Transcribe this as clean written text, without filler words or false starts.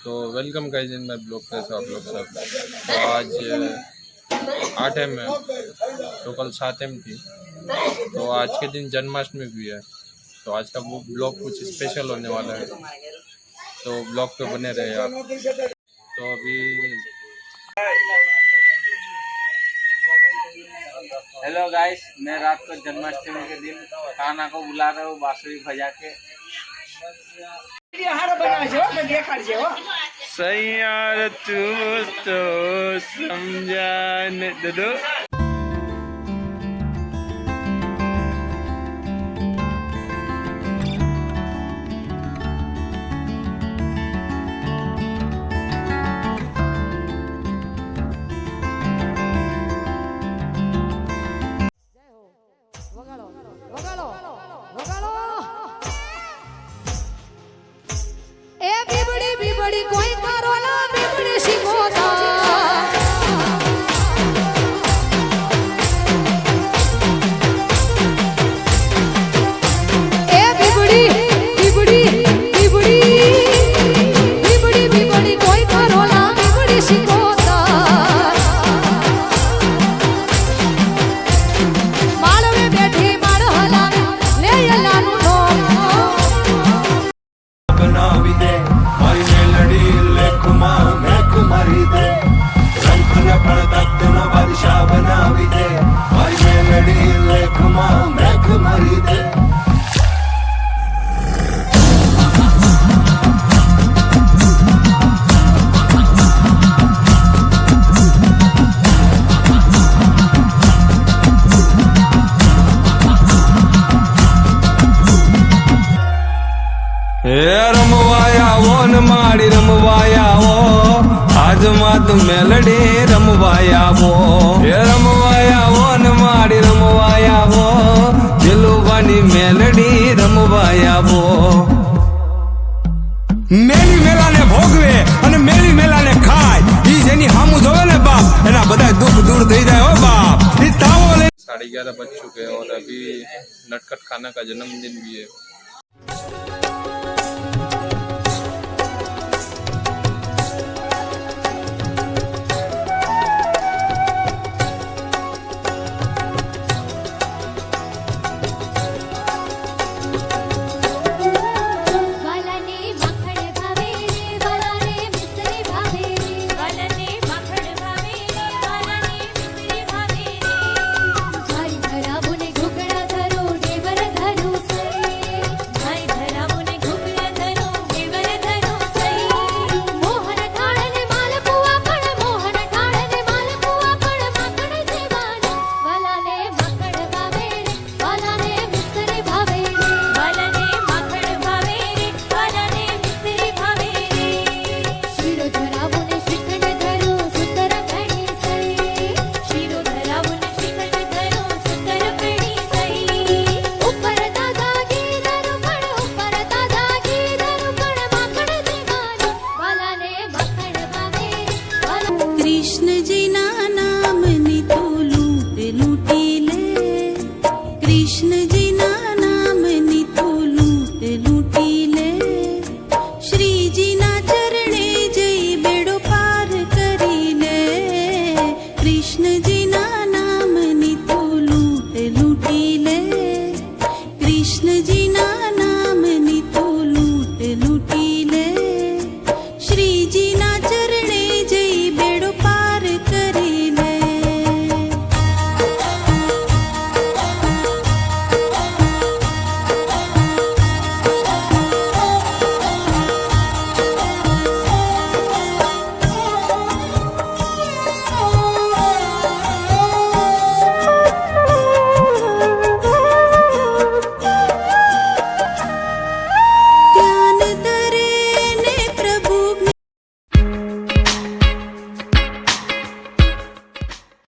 तो welcome guys in my blog पे आप लोग सब। तो आज 8 एम है, तो कल 7 एम थी। तो आज के दिन जन्माष्टमी भी है, तो आज का वो ब्लॉग कुछ स्पेशल होने वाला है, तो ब्लॉग पे बने रहे आप। तो अभी हेलो गाइस, मैं रात को जन्माष्टमी के दिन कान्हा को बुला रहा हूँ बांसुरी बजा के। सही यार तू तो समझाने दो। कोई करोला बिबड़ी शिकोता ए बिबड़ी बिबड़ी बिबड़ी बिबड़ी बिबड़ी कोई करोला बिबड़ी शिकोता माल में बैठी मार हलावे ले यलानु नो बनावी दे मारी मेलडी ले कुमा मैं कुमारी दे रंग न पड़ता दोनों बादशाह बनावी दे मारी मेलडी ले कुमा मैं कुमारी दे। रमवाया वो न माड़ी रमवाया वो आज मात मेलडी रमवाया वो रमवाया वो न माड़ी रमवाया वो दिलुबानी मेलडी रमवाया वो। मेली मेला ने भोगवे અને મેલી મેલા ને ખાય ઈ જેની હામુ જોવે ને બાપ એના બધા દુઃખ दूर થઈ જાય હો બાપ। ઈ તાવો લે 11:30 बज चुके हैं और अभी नटखट खाना का जन्मदिन भी है। कृष्ण जी ना नाम नी तो लूट लूटी ले श्री जी